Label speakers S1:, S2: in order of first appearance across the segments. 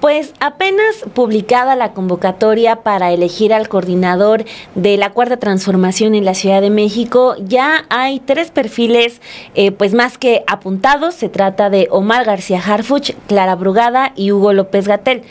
S1: Pues apenas publicada la convocatoria para elegir al coordinador de la Cuarta Transformación en la Ciudad de México, ya hay 3 perfiles pues más que apuntados. Se trata de Omar García Harfuch, Clara Brugada y Hugo López-Gatell.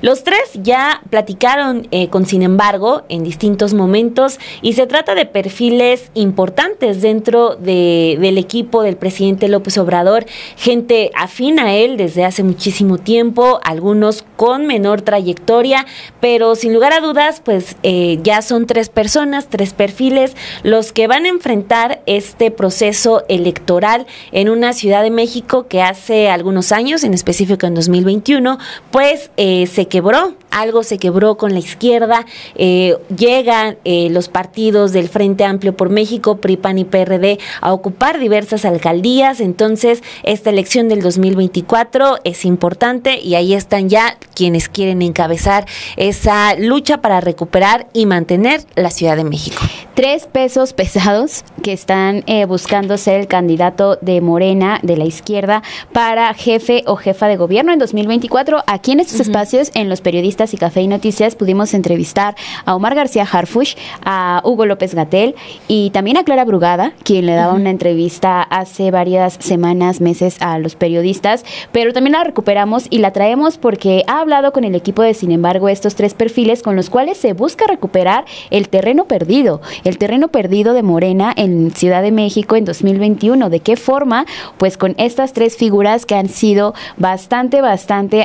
S1: Los 3 ya platicaron con Sin Embargo en distintos momentos y se trata de perfiles importantes dentro del equipo del presidente López Obrador, gente afín a él desde hace muchísimo tiempo, algunos con menor trayectoria, pero sin lugar a dudas, pues ya son 3 personas, 3 perfiles, los que van a enfrentar este proceso electoral en una Ciudad de México que hace algunos años, en específico en 2021, pues se quebró, algo se quebró con la izquierda, llegan los partidos del Frente Amplio por México, PRI, PAN y PRD, a ocupar diversas alcaldías. Entonces esta elección del 2024 es importante y ahí están ya quienes quieren encabezar esa lucha para recuperar y mantener la Ciudad de México.
S2: 3 pesos pesados que están buscando ser el candidato de Morena, de la izquierda, para jefe o jefa de gobierno en 2024. Aquí en estos espacios, en Los Periodistas y Café y Noticias, pudimos entrevistar a Omar García Harfuch, a Hugo López-Gatell y también a Clara Brugada, quien le daba una entrevista hace varias semanas, meses a los periodistas, pero también la recuperamos y la traemos porque ha hablado con el equipo de Sin Embargo estos 3 perfiles con los cuales se busca recuperar el terreno perdido de Morena en Ciudad de México en 2021. ¿De qué forma? Pues con estas 3 figuras que han sido bastante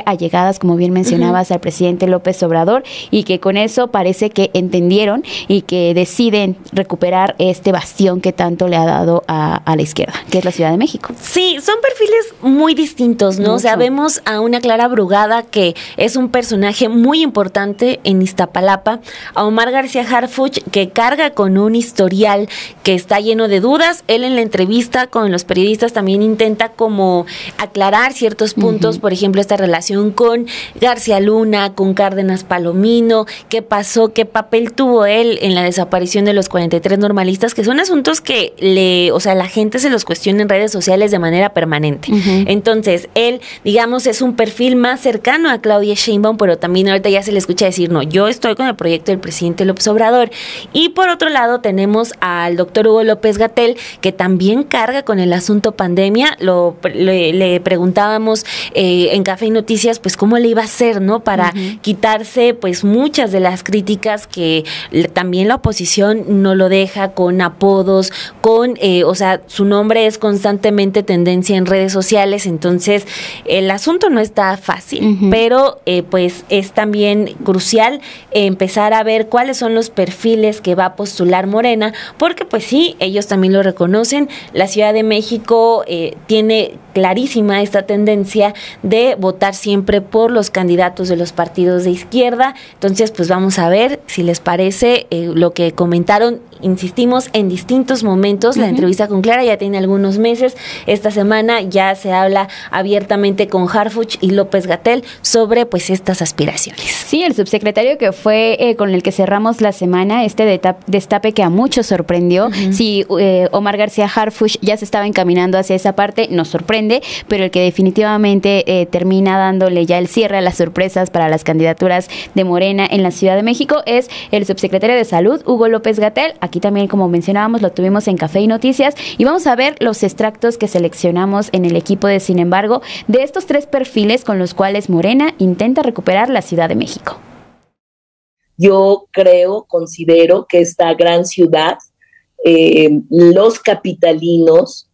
S2: allegadas, como bien mencionabas, al presidente López Obrador, y que con eso parece que entendieron y que deciden recuperar este bastión que tanto le ha dado a la izquierda, que es la Ciudad de México.
S1: Sí, son perfiles muy distintos, ¿no? Mucho. O sea, vemos a una Clara Brugada que es un personaje muy importante en Iztapalapa, a Omar García Harfuch que carga con un historial que está lleno de dudas. Él en la entrevista con los periodistas también intenta como aclarar ciertos puntos, por ejemplo, esta relación con García Luna, con Cárdenas Palomino, qué pasó, qué papel tuvo él en la desaparición de los 43 normalistas, que son asuntos que la gente se los cuestiona en redes sociales de manera permanente. Entonces, él, digamos, es un perfil más cercano a Claudia Sheinbaum, pero también ahorita ya se le escucha decir, no, yo estoy con el proyecto del presidente López Obrador. Y por otro lado tenemos al doctor Hugo López-Gatell, que también carga con el asunto pandemia. Le preguntábamos en Café y Noticias, pues cómo le iba a hacer, ¿no? Para quitarse, pues, muchas de las críticas que también la oposición no lo deja, con apodos, su nombre es constantemente tendencia en redes sociales. Entonces, el asunto no está fácil, pero pues es también crucial empezar a ver cuáles son los perfiles que va a postular Morena, porque pues sí, ellos también lo reconocen. La Ciudad de México tiene clarísima esta tendencia de votar siempre por los candidatos de los partidos de izquierda. Entonces, pues vamos a ver si les parece lo que comentaron, insistimos, en distintos momentos. La entrevista con Clara ya tiene algunos meses. Esta semana ya se habla abiertamente con Harfuch y López-Gatell sobre pues estas aspiraciones.
S2: Sí, el subsecretario que fue con el que cerramos la semana, este destape que a muchos sorprendió. Sí, Omar García Harfuch ya se estaba encaminando hacia esa parte, nos sorprende, pero el que definitivamente termina dándole ya el cierre a las sorpresas para las candidaturas de Morena en la Ciudad de México es el subsecretario de Salud, Hugo López-Gatell. Aquí también, como mencionábamos, lo tuvimos en Café y Noticias, y vamos a ver los extractos que seleccionamos en el equipo de Sin Embargo de estos 3 perfiles con los cuales Morena intenta recuperar la Ciudad de México.
S3: Yo considero que esta gran ciudad, los capitalinos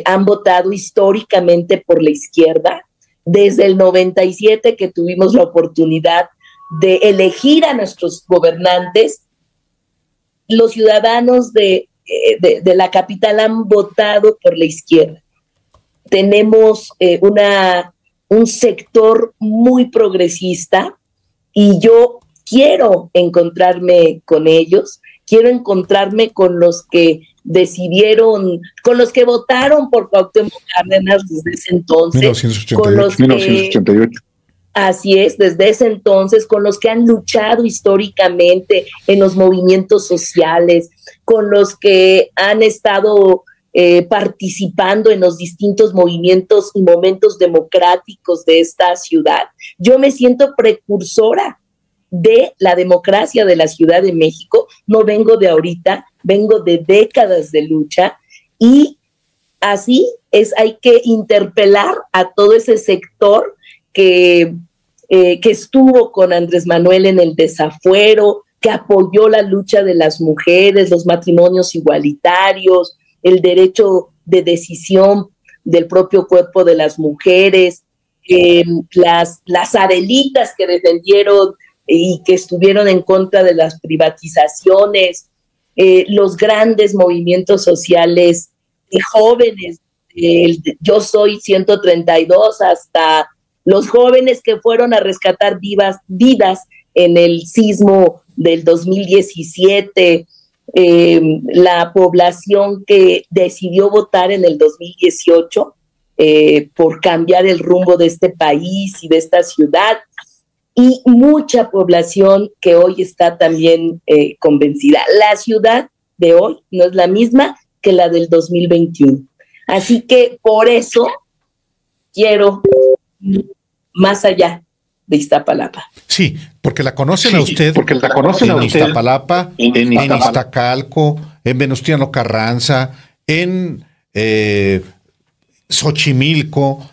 S3: han votado históricamente por la izquierda. Desde el 97 que tuvimos la oportunidad de elegir a nuestros gobernantes, los ciudadanos de la capital han votado por la izquierda. Tenemos un sector muy progresista y yo quiero encontrarme con ellos, quiero encontrarme con los que decidieron, con los que votaron por Cuauhtémoc Cárdenas desde ese entonces,
S4: 1988.
S3: Así es, desde ese entonces, con los que han luchado históricamente en los movimientos sociales, con los que han estado participando en los distintos movimientos y momentos democráticos de esta ciudad. Yo me siento precursora de la democracia de la Ciudad de México. No vengo de ahorita, vengo de décadas de lucha, y así es, hay que interpelar a todo ese sector que estuvo con Andrés Manuel en el desafuero, que apoyó la lucha de las mujeres, los matrimonios igualitarios, el derecho de decisión del propio cuerpo de las mujeres, las Adelitas que defendieron y que estuvieron en contra de las privatizaciones, los grandes movimientos sociales de jóvenes, Yo Soy 132, hasta los jóvenes que fueron a rescatar vidas en el sismo del 2017, la población que decidió votar en el 2018 por cambiar el rumbo de este país y de esta ciudad, y mucha población que hoy está también convencida. La ciudad de hoy no es la misma que la del 2021. Así que por eso quiero más allá de Iztapalapa.
S5: Sí, porque la conocen a usted.
S4: Porque la conocen
S5: en
S4: a usted.
S5: Iztapalapa, en Iztacalco, en Venustiano Carranza, en Xochimilco,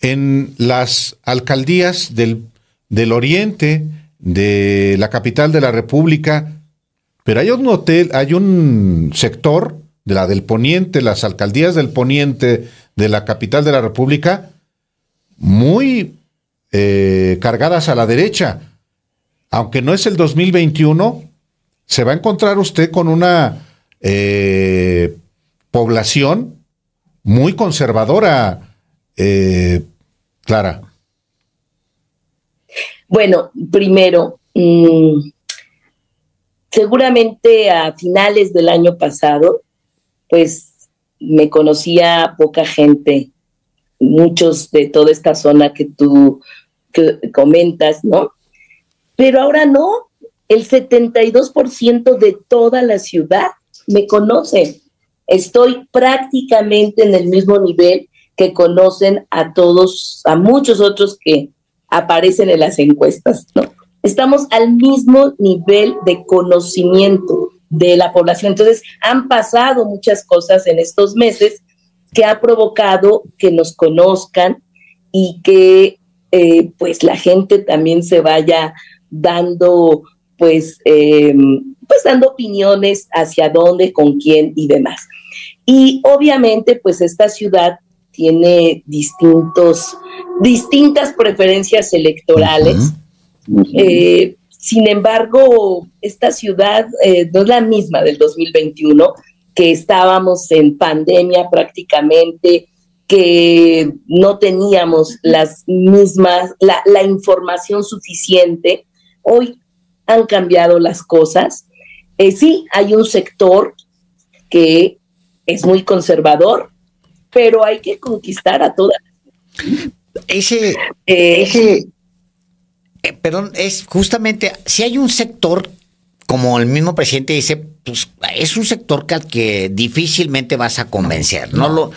S5: en las alcaldías del oriente, de la capital de la República, pero hay un sector del poniente, las alcaldías del poniente de la capital de la República, muy cargadas a la derecha. Aunque no es el 2021, se va a encontrar usted con una población muy conservadora, Clara.
S3: Bueno, primero, seguramente a finales del año pasado, pues me conocía poca gente, muchos de toda esta zona que tú comentas, ¿no? Pero ahora no, el 72% de toda la ciudad me conoce. Estoy prácticamente en el mismo nivel que conocen a todos, a muchos otros que aparecen en las encuestas, ¿no? Estamos al mismo nivel de conocimiento de la población. Entonces, han pasado muchas cosas en estos meses que ha provocado que nos conozcan y que pues la gente también se vaya dando dando opiniones hacia dónde, con quién y demás. Y obviamente pues esta ciudad tiene distintas preferencias electorales. Sin embargo, esta ciudad no es la misma del 2021, que estábamos en pandemia prácticamente, que no teníamos la información suficiente. Hoy han cambiado las cosas. Sí, hay un sector que es muy conservador, pero hay que conquistar a todas.
S6: Perdón, es justamente, si hay un sector, como el mismo presidente dice, pues es un sector al que difícilmente vas a convencer. No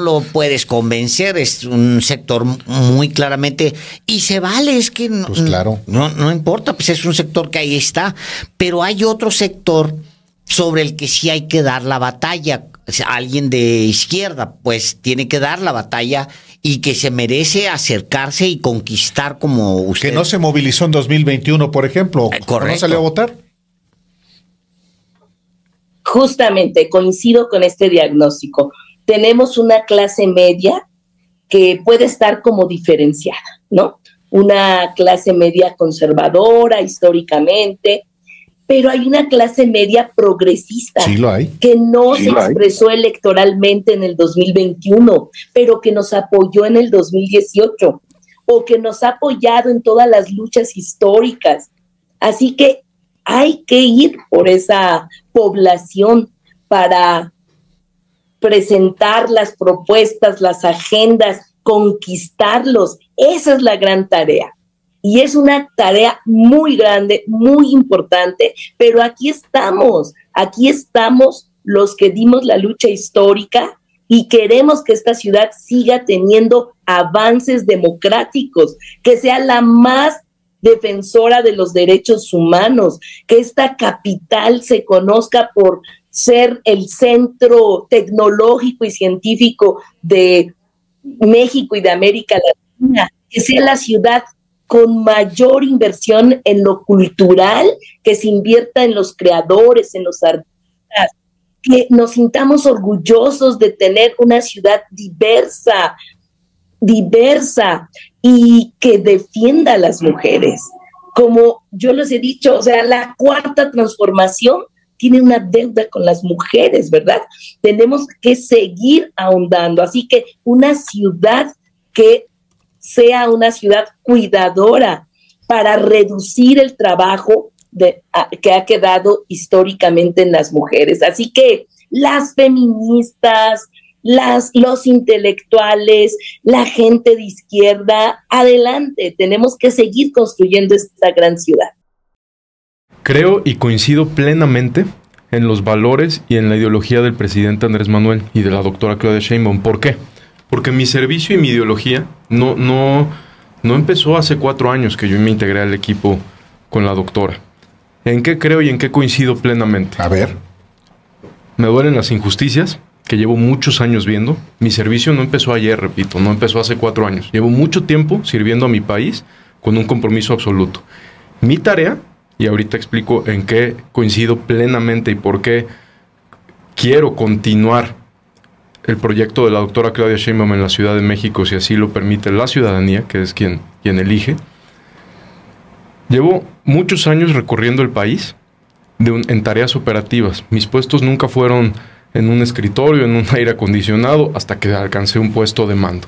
S6: lo puedes convencer, es un sector muy claramente, y se vale, es que
S5: pues claro.
S6: no importa, pues es un sector que ahí está, pero hay otro sector sobre el que sí hay que dar la batalla. O sea, alguien de izquierda, pues tiene que dar la batalla y que se merece acercarse y conquistar como usted.
S5: Que no se movilizó en 2021, por ejemplo.
S6: Correcto.
S5: ¿No salió a votar?
S3: Justamente, coincido con este diagnóstico. Tenemos una clase media que puede estar como diferenciada, ¿no? Una clase media conservadora históricamente, pero hay una clase media progresista.
S5: Sí lo hay.
S3: Que no se expresó electoralmente en el 2021, pero que nos apoyó en el 2018, o que nos ha apoyado en todas las luchas históricas. Así que hay que ir por esa población para presentar las propuestas, las agendas, conquistarlos. Esa es la gran tarea. Y es una tarea muy grande, muy importante, pero aquí estamos los que dimos la lucha histórica y queremos que esta ciudad siga teniendo avances democráticos, que sea la más defensora de los derechos humanos, que esta capital se conozca por ser el centro tecnológico y científico de México y de América Latina, que sea la ciudad con mayor inversión en lo cultural, que se invierta en los creadores, en los artistas, que nos sintamos orgullosos de tener una ciudad diversa y que defienda a las mujeres. Como yo les he dicho, o sea, la cuarta transformación tiene una deuda con las mujeres, ¿verdad? Tenemos que seguir ahondando, así que una ciudad que sea una ciudad cuidadora para reducir el trabajo que ha quedado históricamente en las mujeres. Así que las feministas, los intelectuales, la gente de izquierda, adelante, tenemos que seguir construyendo esta gran ciudad.
S7: Creo y coincido plenamente en los valores y en la ideología del presidente Andrés Manuel y de la doctora Claudia Sheinbaum. ¿Por qué? Porque mi servicio y mi ideología no empezó hace 4 años que yo me integré al equipo con la doctora. ¿En qué creo y en qué coincido plenamente?
S5: A ver.
S7: Me duelen las injusticias que llevo muchos años viendo. Mi servicio no empezó ayer, repito, no empezó hace 4 años. Llevo mucho tiempo sirviendo a mi país con un compromiso absoluto. Mi tarea, y ahorita explico en qué coincido plenamente y por qué quiero continuar el proyecto de la doctora Claudia Sheinbaum en la Ciudad de México, si así lo permite la ciudadanía, que es quien elige. Llevo muchos años recorriendo el país en tareas operativas. Mis puestos nunca fueron en un escritorio, en un aire acondicionado, hasta que alcancé un puesto de mando.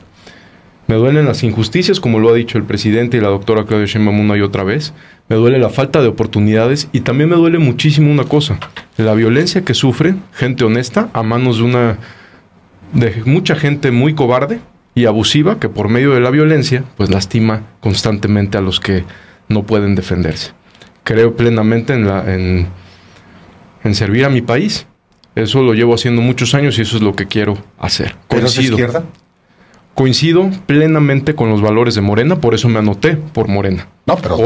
S7: Me duelen las injusticias, como lo ha dicho el presidente y la doctora Claudia Sheinbaum una y otra vez. Me duele la falta de oportunidades y también me duele muchísimo una cosa: la violencia que sufre gente honesta a manos de mucha gente muy cobarde y abusiva, que por medio de la violencia pues lastima constantemente a los que no pueden defenderse. Creo plenamente en servir a mi país. Eso lo llevo haciendo muchos años y eso es lo que quiero hacer.
S5: ¿Pero es de izquierda?
S7: Coincido plenamente con los valores de Morena, por eso me anoté por Morena.
S5: No, pero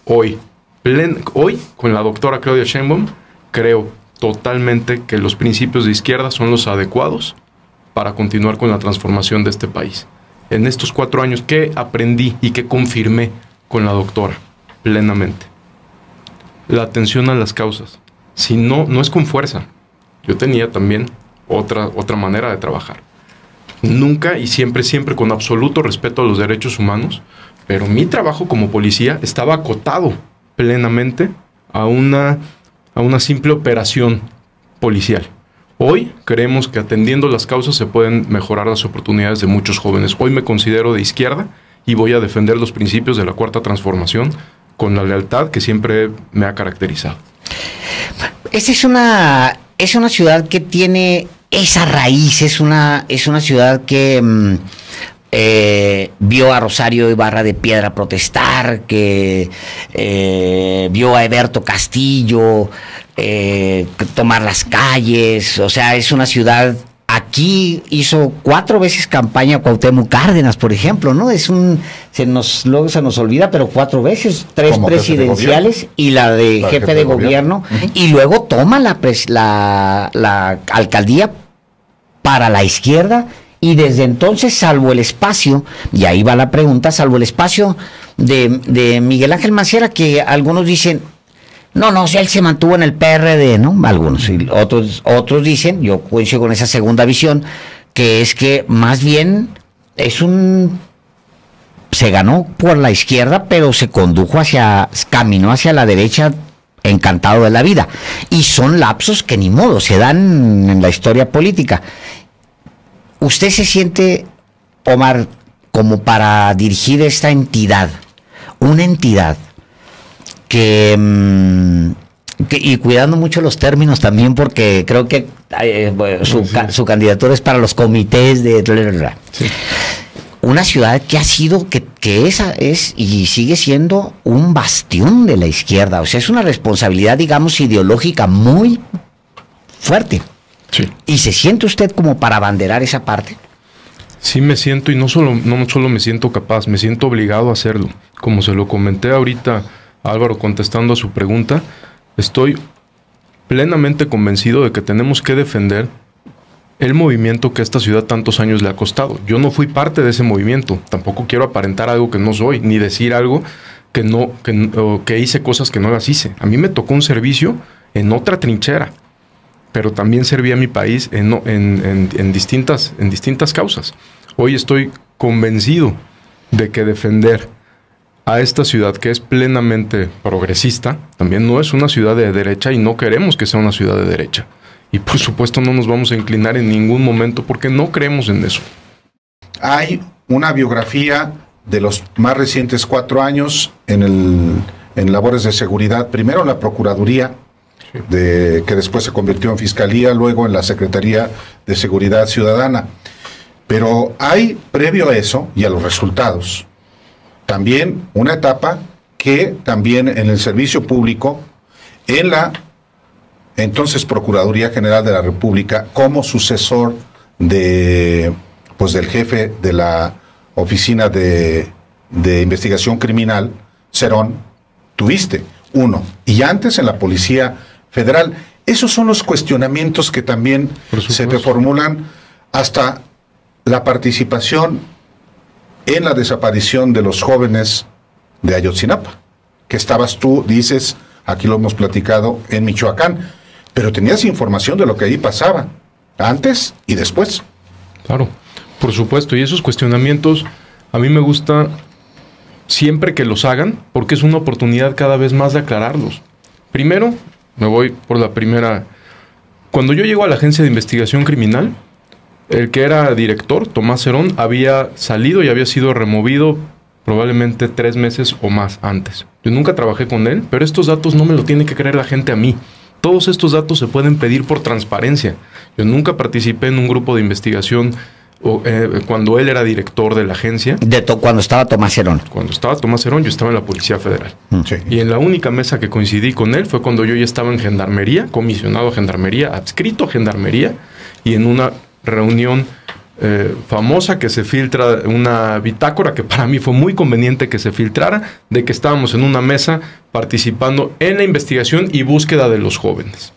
S7: Hoy, con la doctora Claudia Sheinbaum, creo totalmente que los principios de izquierda son los adecuados para continuar con la transformación de este país. En estos 4 años, ¿qué aprendí y qué confirmé con la doctora? Plenamente. La atención a las causas. Si no es con fuerza. Yo tenía también otra manera de trabajar. Nunca y siempre con absoluto respeto a los derechos humanos, pero mi trabajo como policía estaba acotado plenamente a una simple operación policial. Hoy creemos que atendiendo las causas se pueden mejorar las oportunidades de muchos jóvenes. Hoy me considero de izquierda y voy a defender los principios de la Cuarta Transformación con la lealtad que siempre me ha caracterizado.
S6: Esta es una ciudad que tiene esa raíz, es una ciudad que vio a Rosario Ibarra de Piedra protestar, que vio a Eberto Castillo tomar las calles. O sea, es una ciudad. Aquí hizo 4 veces campaña Cuauhtémoc Cárdenas, por ejemplo, ¿no? Luego se nos olvida, pero 4 veces, 3 presidenciales y la de jefe de gobierno, y luego toma la alcaldía para la izquierda, y desde entonces, salvo el espacio, y ahí va la pregunta, salvo el espacio de Miguel Ángel Mancera, que algunos dicen, no, si él se mantuvo en el PRD, ¿no? Algunos, y otros dicen, yo coincido con esa segunda visión, que es que más bien se ganó por la izquierda, pero se caminó hacia la derecha encantado de la vida. Y son lapsos que ni modo, se dan en la historia política. ¿Usted se siente, Omar, como para dirigir esta entidad? Una entidad que y cuidando mucho los términos también, porque creo que su candidatura es para los comités de... Sí. Una ciudad que ha sido, que es y sigue siendo un bastión de la izquierda. O sea, es una responsabilidad, digamos, ideológica muy fuerte.
S7: Sí.
S6: ¿Y se siente usted como para abanderar esa parte?
S7: Sí me siento, y no solo me siento capaz, me siento obligado a hacerlo. Como se lo comenté ahorita a Álvaro contestando a su pregunta, estoy plenamente convencido de que tenemos que defender el movimiento que a esta ciudad tantos años le ha costado. Yo no fui parte de ese movimiento, tampoco quiero aparentar algo que no soy, ni decir algo que hice cosas que no las hice. A mí me tocó un servicio en otra trinchera, pero también serví a mi país en distintas causas. Hoy estoy convencido de que defender a esta ciudad, que es plenamente progresista, también no es una ciudad de derecha y no queremos que sea una ciudad de derecha. Y por supuesto no nos vamos a inclinar en ningún momento porque no creemos en eso.
S5: Hay una biografía de los más recientes 4 años en labores de seguridad, primero en la Procuraduría, que después se convirtió en Fiscalía, luego en la Secretaría de Seguridad Ciudadana. Pero hay, previo a eso y a los resultados, también una etapa que también en el servicio público, en la entonces Procuraduría General de la República, como sucesor del jefe de la Oficina de Investigación Criminal, Cerón, tuviste uno. Y antes en la Policía Federal. Esos son los cuestionamientos que también se te formulan, hasta la participación en la desaparición de los jóvenes de Ayotzinapa, que estabas tú, dices, aquí lo hemos platicado, en Michoacán, pero tenías información de lo que ahí pasaba, antes y después.
S7: Claro, por supuesto, y esos cuestionamientos a mí me gusta siempre que los hagan, porque es una oportunidad cada vez más de aclararlos. Primero, me voy por la primera. Cuando yo llego a la Agencia de Investigación Criminal, el que era director, Tomás Cerón, había salido y había sido removido probablemente 3 meses o más antes. Yo nunca trabajé con él, pero estos datos no me lo tiene que creer la gente a mí. Todos estos datos se pueden pedir por transparencia. Yo nunca participé en un grupo de investigación cuando él era director de la agencia.
S6: Cuando estaba Tomás Cerón.
S7: Cuando estaba Tomás Cerón, yo estaba en la Policía Federal.
S5: Sí.
S7: Y en la única mesa que coincidí con él fue cuando yo ya estaba en Gendarmería, comisionado a Gendarmería, adscrito a Gendarmería, y en una reunión famosa que se filtra, una bitácora que para mí fue muy conveniente que se filtrara, de que estábamos en una mesa participando en la investigación y búsqueda de los jóvenes.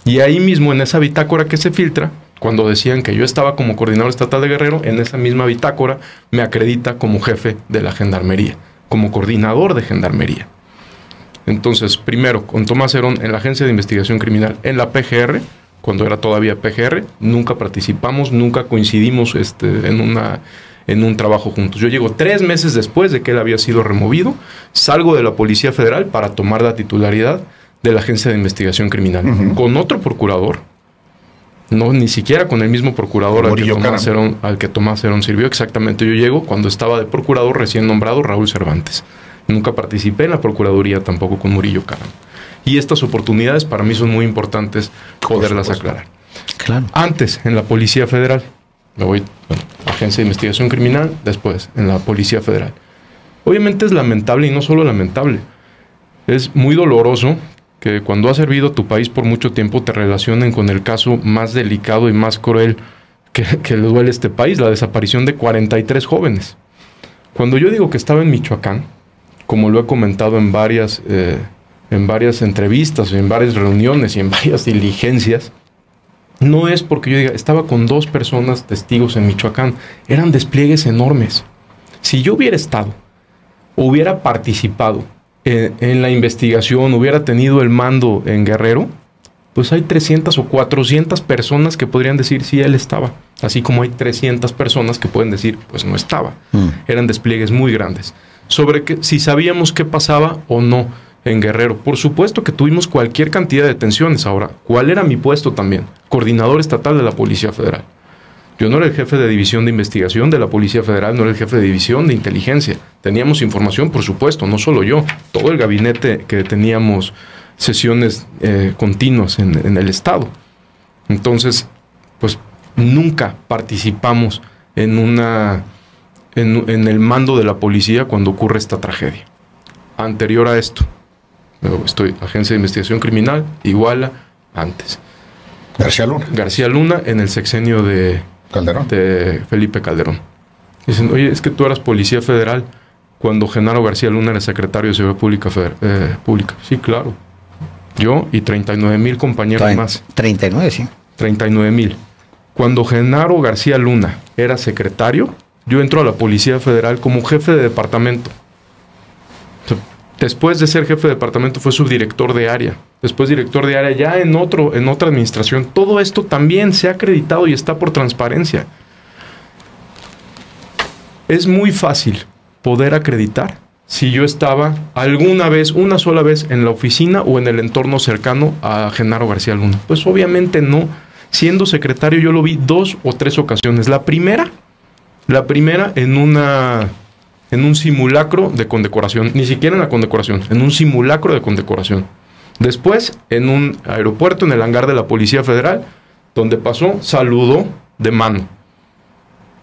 S7: Y ahí mismo, en esa bitácora que se filtra, cuando decían que yo estaba como coordinador estatal de Guerrero, en esa misma bitácora me acredita como jefe de la Gendarmería, como coordinador de Gendarmería. Entonces, primero, con Tomás Cerón en la Agencia de Investigación Criminal, en la PGR, cuando era todavía PGR, nunca participamos, nunca coincidimos en un trabajo juntos. Yo llego 3 meses después de que él había sido removido, salgo de la Policía Federal para tomar la titularidad de la Agencia de Investigación Criminal, con otro procurador, no, ni siquiera con el mismo procurador al que Tomás Cerón sirvió. Exactamente, yo llego cuando estaba de procurador recién nombrado Raúl Cervantes. Nunca participé en la Procuraduría tampoco con Murillo Karam. Y estas oportunidades para mí son muy importantes poderlas aclarar.
S6: Claro.
S7: Antes, en la Policía Federal, me voy a Agencia de Investigación Criminal, después en la Policía Federal. Obviamente es lamentable, y no solo lamentable, es muy doloroso que cuando has servido a tu país por mucho tiempo te relacionen con el caso más delicado y más cruel que le duele a este país, la desaparición de 43 jóvenes. Cuando yo digo que estaba en Michoacán, como lo he comentado en varias entrevistas, en varias reuniones y en varias diligencias, no es porque yo diga, estaba con 2 personas testigos en Michoacán, eran despliegues enormes. Si yo hubiera estado, hubiera participado en la investigación, hubiera tenido el mando en Guerrero, pues hay 300 o 400 personas que podrían decir sí, él estaba. Así como hay 300 personas que pueden decir, pues no estaba. Eran despliegues muy grandes. Sobre si sabíamos qué pasaba o no en Guerrero. Por supuesto que tuvimos cualquier cantidad de detenciones. Ahora, ¿cuál era mi puesto también? Coordinador estatal de la Policía Federal. Yo no era el jefe de división de investigación de la Policía Federal, no era el jefe de división de inteligencia. Teníamos información, por supuesto, no solo yo, todo el gabinete que teníamos sesiones continuas en el Estado. Entonces, pues nunca participamos en el mando de la policía cuando ocurre esta tragedia. Anterior a esto, Agencia de Investigación Criminal, Iguala, antes. García Luna en el sexenio de Felipe Calderón. Dicen, oye, es que tú eras policía federal cuando Genaro García Luna era secretario de Seguridad Pública. Sí, claro. Yo y 39,000 compañeros más.
S6: 39, sí.
S7: 39,000. Cuando Genaro García Luna era secretario, yo entro a la Policía Federal como jefe de departamento. O sea, después de ser jefe de departamento fue subdirector de área. Después director de área ya en otra administración. Todo esto también se ha acreditado y está por transparencia. Es muy fácil poder acreditar si yo estaba alguna vez, una sola vez en la oficina o en el entorno cercano a Genaro García Luna. Pues obviamente no. Siendo secretario yo lo vi 2 o 3 ocasiones. La primera en un simulacro de condecoración, ni siquiera en la condecoración, en un simulacro de condecoración. Después, en un aeropuerto, en el hangar de la Policía Federal, donde pasó, saludó de mano.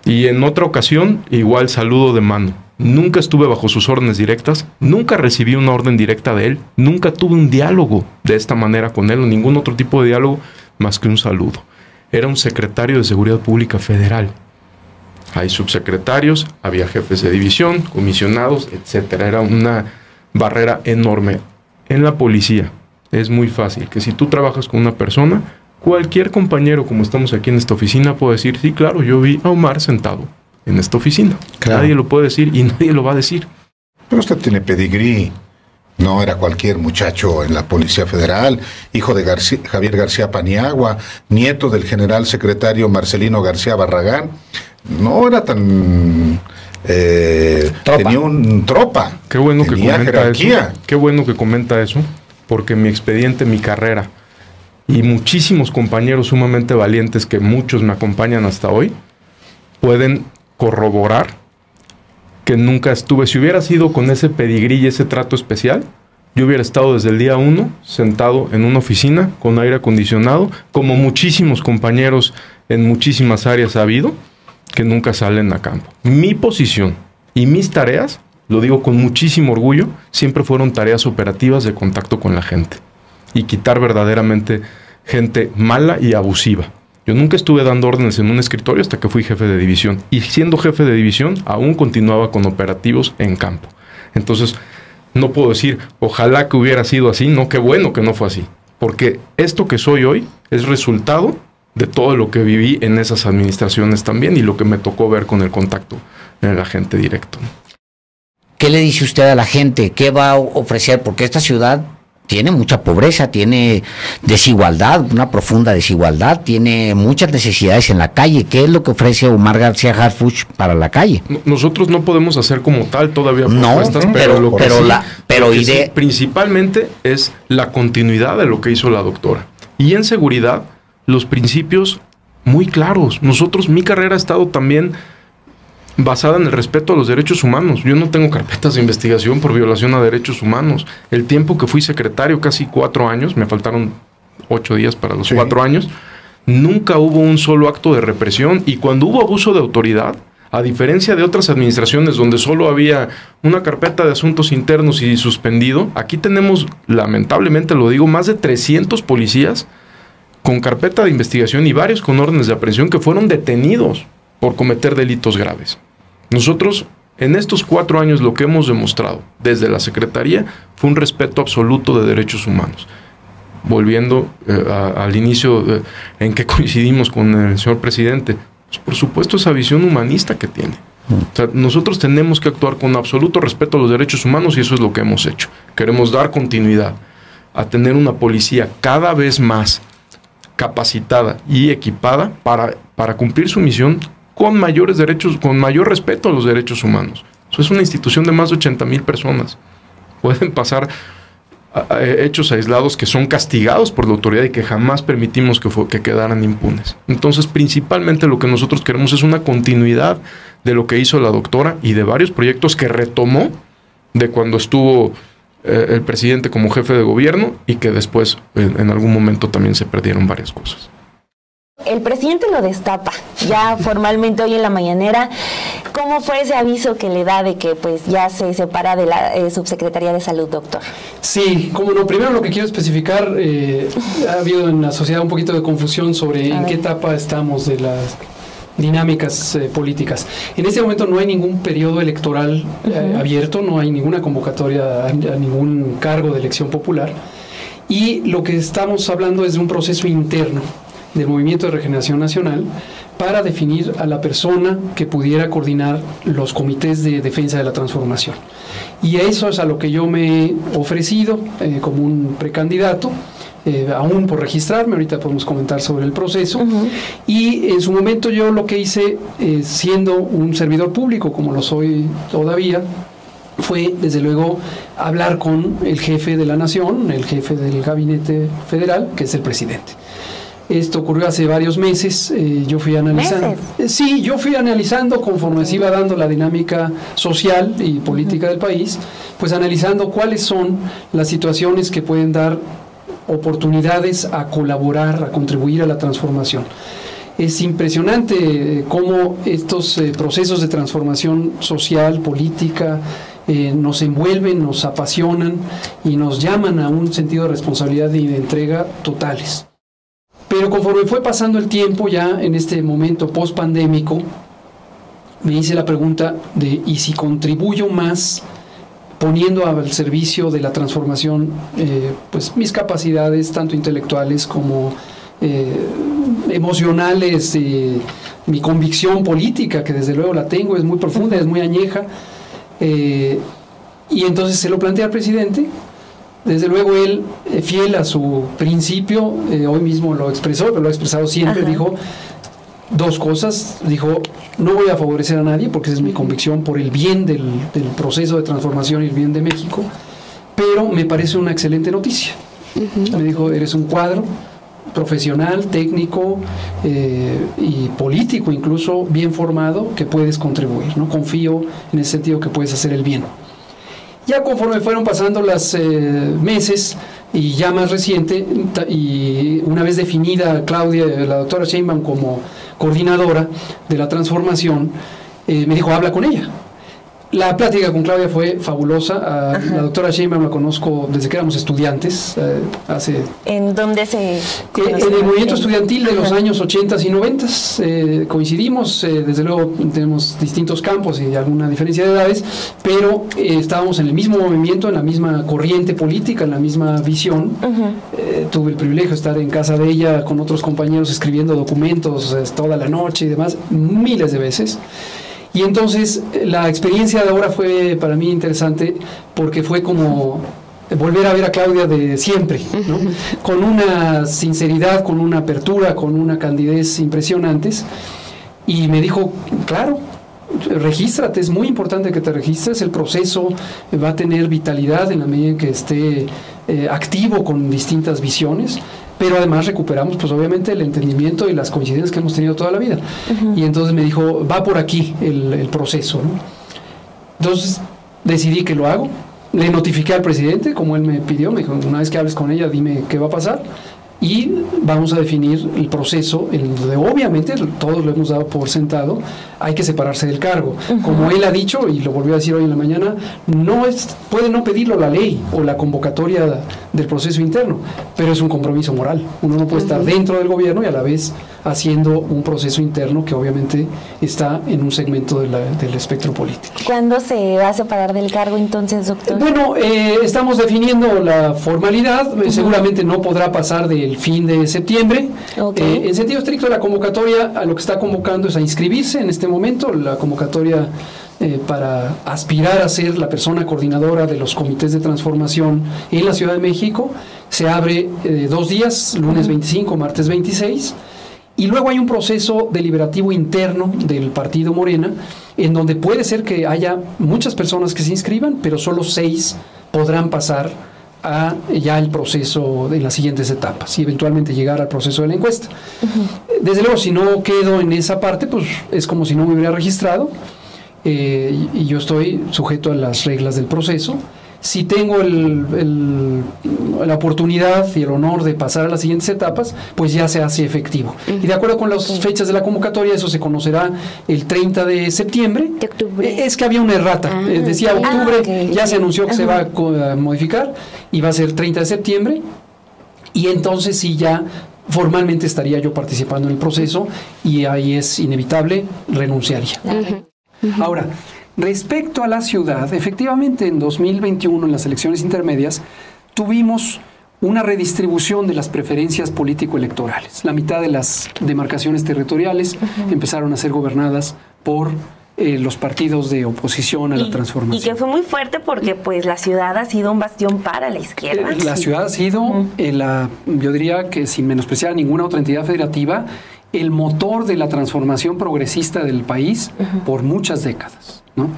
S7: Y en otra ocasión, igual saludo de mano. Nunca estuve bajo sus órdenes directas, nunca recibí una orden directa de él, nunca tuve un diálogo de esta manera con él, o ningún otro tipo de diálogo más que un saludo. Era un secretario de Seguridad Pública Federal. Hay subsecretarios, había jefes de división, comisionados, etcétera. Era una barrera enorme. En la policía es muy fácil que si tú trabajas con una persona, cualquier compañero, como estamos aquí en esta oficina, puede decir, sí, claro, yo vi a Omar sentado en esta oficina. Claro. Nadie lo puede decir y nadie lo va a decir.
S5: Pero usted tiene pedigrí. No era cualquier muchacho en la Policía Federal, hijo de Javier García Paniagua, nieto del general secretario Marcelino García Barragán. No era tan... tenía un tropa.
S7: Qué bueno que comenta jerarquía. Eso. Qué bueno que comenta eso, porque mi expediente, mi carrera, y muchísimos compañeros sumamente valientes, que muchos me acompañan hasta hoy, pueden corroborar que nunca estuve. Si hubiera sido con ese pedigrí y ese trato especial, yo hubiera estado desde el día 1 sentado en una oficina con aire acondicionado, como muchísimos compañeros en muchísimas áreas ha habido, que nunca salen a campo. Mi posición y mis tareas, lo digo con muchísimo orgullo, siempre fueron tareas operativas de contacto con la gente y quitar verdaderamente gente mala y abusiva. Yo nunca estuve dando órdenes en un escritorio hasta que fui jefe de división. Y siendo jefe de división, aún continuaba con operativos en campo. Entonces, no puedo decir, ojalá que hubiera sido así. No, qué bueno que no fue así. Porque esto que soy hoy es resultado de todo lo que viví en esas administraciones también y lo que me tocó ver con el contacto en la gente directo.
S6: ¿Qué le dice usted a la gente? ¿Qué va a ofrecer? Porque esta ciudad tiene mucha pobreza, tiene desigualdad, una profunda desigualdad, tiene muchas necesidades en la calle. ¿Qué es lo que ofrece Omar García Harfuch para la calle?
S7: Nosotros no podemos hacer como tal todavía propuestas, pero principalmente es la continuidad de lo que hizo la doctora. Y en seguridad, los principios muy claros. Mi carrera ha estado también basada en el respeto a los derechos humanos. Yo no tengo carpetas de investigación por violación a derechos humanos. El tiempo que fui secretario, casi 4 años, me faltaron 8 días para los 4 años, nunca hubo un solo acto de represión. Y cuando hubo abuso de autoridad, a diferencia de otras administraciones donde solo había una carpeta de asuntos internos y suspendido, aquí tenemos, lamentablemente lo digo, más de 300 policías con carpeta de investigación y varios con órdenes de aprehensión que fueron detenidos por cometer delitos graves. Nosotros, en estos 4 años, lo que hemos demostrado desde la Secretaría fue un respeto absoluto de derechos humanos. Volviendo al inicio en que coincidimos con el señor presidente, pues por supuesto esa visión humanista que tiene. O sea, nosotros tenemos que actuar con absoluto respeto a los derechos humanos y eso es lo que hemos hecho. Queremos dar continuidad a tener una policía cada vez más capacitada y equipada para cumplir su misión con mayores derechos, con mayor respeto a los derechos humanos. Eso es una institución de más de 80,000 personas. Pueden pasar hechos aislados que son castigados por la autoridad y que jamás permitimos que quedaran impunes. Entonces, principalmente lo que nosotros queremos es una continuidad de lo que hizo la doctora y de varios proyectos que retomó de cuando estuvo el presidente como jefe de gobierno y que después en algún momento también se perdieron varias cosas.
S1: el presidente lo destapa ya formalmente hoy en la mañanera. ¿Cómo fue ese aviso que le da de que pues ya se separa de la Subsecretaría de Salud, doctor?
S8: Sí, como no, primero lo que quiero especificar, ha habido en la sociedad un poquito de confusión sobre en qué etapa estamos de las dinámicas políticas. En este momento no hay ningún periodo electoral abierto, no hay ninguna convocatoria a ningún cargo de elección popular, y lo que estamos hablando es de un proceso interno del Movimiento de Regeneración Nacional para definir a la persona que pudiera coordinar los comités de defensa de la transformación. Y eso es a lo que yo me he ofrecido como un precandidato, aún por registrarme. Ahorita podemos comentar sobre el proceso. Y en su momento yo lo que hice, siendo un servidor público, como lo soy todavía, fue desde luego hablar con el jefe de la nación, el jefe del gabinete federal, que es el presidente. Esto ocurrió hace varios meses. Yo fui analizando. Sí, yo fui analizando conforme se iba dando la dinámica social y política del país, pues analizando cuáles son las situaciones que pueden dar oportunidades a colaborar, a contribuir a la transformación. Es impresionante cómo estos procesos de transformación social, política, nos envuelven, nos apasionan y nos llaman a un sentido de responsabilidad y de entrega totales. Pero conforme fue pasando el tiempo, ya en este momento post-pandémico, me hice la pregunta de ¿y si contribuyo más poniendo al servicio de la transformación pues mis capacidades, tanto intelectuales como emocionales, mi convicción política, que desde luego la tengo, es muy profunda, es muy añeja, y entonces se lo planteé al presidente? Desde luego él, fiel a su principio, hoy mismo lo expresó, pero lo ha expresado siempre, dijo dos cosas. Dijo, no voy a favorecer a nadie porque esa es mi convicción por el bien del proceso de transformación y el bien de México, pero me parece una excelente noticia. Me dijo, eres un cuadro profesional, técnico y político incluso, bien formado, que puedes contribuir, ¿no? Confío en el sentido que puedes hacer el bien. Ya conforme fueron pasando los meses, y ya más reciente, y una vez definida Claudia, la doctora Sheinbaum, como coordinadora de la transformación, me dijo, habla con ella. La plática con Claudia fue fabulosa. La doctora Sheinbaum la conozco desde que éramos estudiantes.
S1: ¿En dónde se
S8: en el movimiento estudiantil de los años 80 y 90. Coincidimos, desde luego tenemos distintos campos y alguna diferencia de edades, pero estábamos en el mismo movimiento, en la misma corriente política, en la misma visión. Tuve el privilegio de estar en casa de ella con otros compañeros escribiendo documentos toda la noche y demás, miles de veces. Y entonces la experiencia de ahora fue para mí interesante porque fue como volver a ver a Claudia de siempre, ¿no? Con una sinceridad, con una apertura, con una candidez impresionantes. Y me dijo, claro, regístrate, es muy importante que te registres, el proceso va a tener vitalidad en la medida en que esté activo con distintas visiones, pero además recuperamos pues obviamente el entendimiento y las coincidencias que hemos tenido toda la vida. Y entonces me dijo, va por aquí el proceso, ¿no? Entonces decidí que lo hago, le notifiqué al presidente como él me pidió, me dijo, una vez que hables con ella dime qué va a pasar y vamos a definir el proceso en donde obviamente todos lo hemos dado por sentado, hay que separarse del cargo. Como él ha dicho, y lo volvió a decir hoy en la mañana, puede no pedirlo la ley o la convocatoria del proceso interno, pero es un compromiso moral. Uno no puede estar dentro del gobierno y a la vez haciendo un proceso interno que obviamente está en un segmento del espectro político.
S1: ¿Cuándo se va a separar del cargo entonces, doctor?
S8: Bueno, estamos definiendo la formalidad, seguramente no podrá pasar del fin de septiembre. En sentido estricto, la convocatoria a lo que está convocando es a inscribirse en este momento. La convocatoria para aspirar a ser la persona coordinadora de los comités de transformación en la Ciudad de México se abre 2 días, lunes 25, martes 26. Y luego hay un proceso deliberativo interno del partido Morena, en donde puede ser que haya muchas personas que se inscriban, pero solo 6 podrán pasar a ya el proceso en las siguientes etapas y eventualmente llegar al proceso de la encuesta. Desde luego, si no quedo en esa parte, pues es como si no me hubiera registrado, y yo estoy sujeto a las reglas del proceso. si tengo la oportunidad y el honor de pasar a las siguientes etapas, pues ya se hace efectivo. Y de acuerdo con las fechas de la convocatoria, eso se conocerá el 30 de septiembre.
S2: De octubre.
S8: Es que había una errata. Decía octubre,
S2: okay.
S8: Ya se anunció que se va a modificar y va a ser 30 de septiembre. Y entonces sí ya formalmente estaría yo participando en el proceso y ahí es inevitable, renunciaría. Ahora, respecto a la ciudad, efectivamente en 2021, en las elecciones intermedias, tuvimos una redistribución de las preferencias político-electorales. La mitad de las demarcaciones territoriales empezaron a ser gobernadas por los partidos de oposición a la transformación.
S1: Y que fue muy fuerte porque pues la ciudad ha sido un bastión para la izquierda.
S8: La ciudad ha sido, yo diría que sin menospreciar a ninguna otra entidad federativa, el motor de la transformación progresista del país por muchas décadas, ¿no?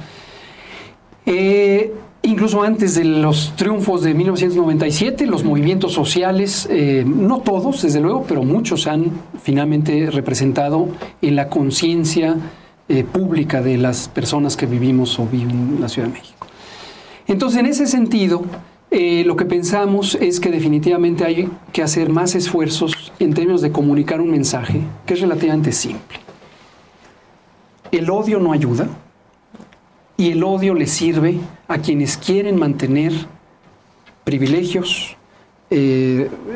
S8: Incluso antes de los triunfos de 1997, los movimientos sociales, no todos, desde luego, pero muchos han finalmente representado en la conciencia pública de las personas que vivimos o viven en la Ciudad de México. Entonces, en ese sentido, lo que pensamos es que definitivamente hay que hacer más esfuerzos en términos de comunicar un mensaje que es relativamente simple. El odio no ayuda y el odio le sirve a quienes quieren mantener privilegios,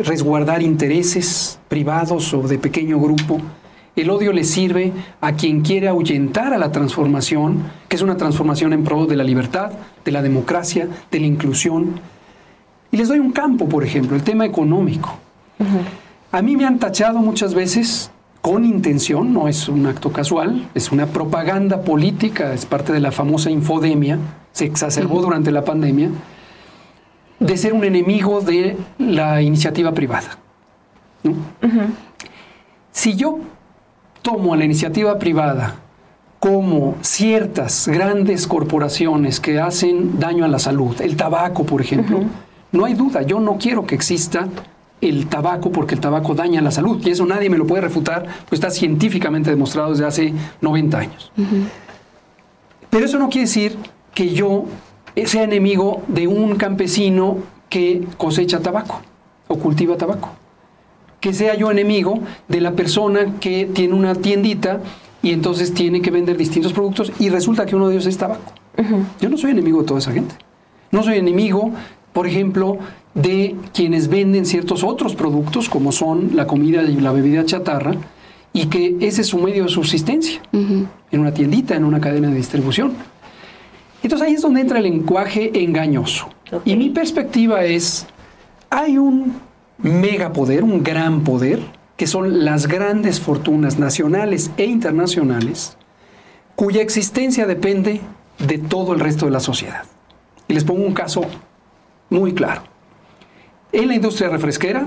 S8: resguardar intereses privados o de pequeño grupo. El odio le sirve a quien quiere ahuyentar a la transformación, que es una transformación en pro de la libertad, de la democracia, de la inclusión. Y les doy un campo, por ejemplo, el tema económico. A mí me han tachado muchas veces, con intención, no es un acto casual, es una propaganda política, es parte de la famosa infodemia, se exacerbó durante la pandemia, de ser un enemigo de la iniciativa privada, ¿no? Si yo tomo a la iniciativa privada como ciertas grandes corporaciones que hacen daño a la salud, el tabaco, por ejemplo, no hay duda, yo no quiero que exista el tabaco porque el tabaco daña la salud y eso nadie me lo puede refutar, pues está científicamente demostrado desde hace 90 años. Pero eso no quiere decir que yo sea enemigo de un campesino que cosecha tabaco o cultiva tabaco. Que sea yo enemigo de la persona que tiene una tiendita y entonces tiene que vender distintos productos y resulta que uno de ellos es tabaco. Yo no soy enemigo de toda esa gente. No soy enemigo, por ejemplo, de quienes venden ciertos otros productos como son la comida y la bebida chatarra y que ese es su medio de subsistencia en una tiendita, en una cadena de distribución. Entonces ahí es donde entra el lenguaje engañoso. Y mi perspectiva es, hay un megapoder, un gran poder, que son las grandes fortunas nacionales e internacionales, cuya existencia depende de todo el resto de la sociedad. Y les pongo un caso muy claro. En la industria refresquera,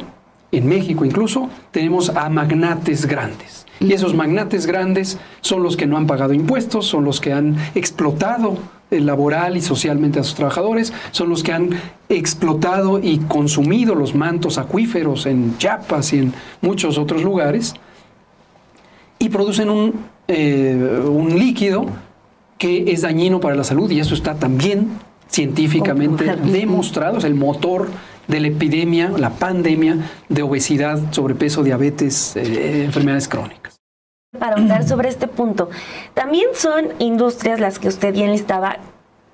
S8: en México incluso, tenemos a magnates grandes. Y esos magnates grandes son los que no han pagado impuestos, son los que han explotado laboral y socialmente a sus trabajadores, son los que han explotado y consumido los mantos acuíferos en Chiapas y en muchos otros lugares y producen un líquido que es dañino para la salud y eso está también científicamente demostrado, es el motor de la epidemia, la pandemia de obesidad, sobrepeso, diabetes, enfermedades crónicas.
S1: Para ahondar sobre este punto, también son industrias las que usted bien listaba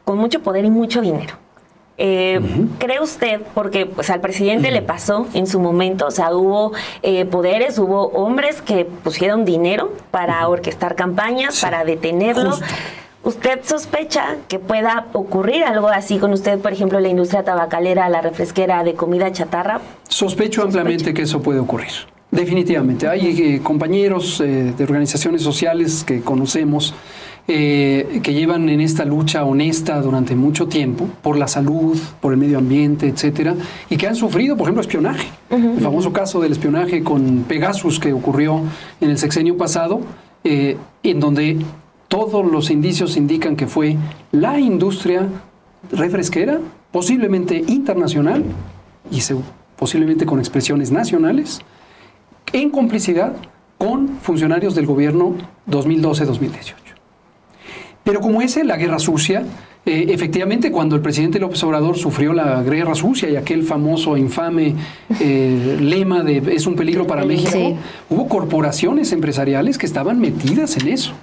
S1: con mucho poder y mucho dinero. ¿Cree usted, porque pues al presidente le pasó en su momento, o sea, hubo poderes, hubo hombres que pusieron dinero para orquestar campañas, para detenerlo? Justo. ¿Usted sospecha que pueda ocurrir algo así con usted, por ejemplo, la industria tabacalera, la refresquera de comida chatarra?
S8: Sospecho ampliamente que eso puede ocurrir. Definitivamente. Hay compañeros de organizaciones sociales que conocemos que llevan en esta lucha honesta durante mucho tiempo por la salud, por el medio ambiente, etcétera, y que han sufrido, por ejemplo, espionaje. El famoso caso del espionaje con Pegasus que ocurrió en el sexenio pasado, en donde todos los indicios indican que fue la industria refresquera, posiblemente internacional y posiblemente con expresiones nacionales, en complicidad con funcionarios del gobierno 2012-2018. Pero como la guerra sucia, Efectivamente, cuando el presidente López Obrador sufrió la guerra sucia y aquel famoso, infame lema de es un peligro para México, sí, hubo corporaciones empresariales que estaban metidas en eso.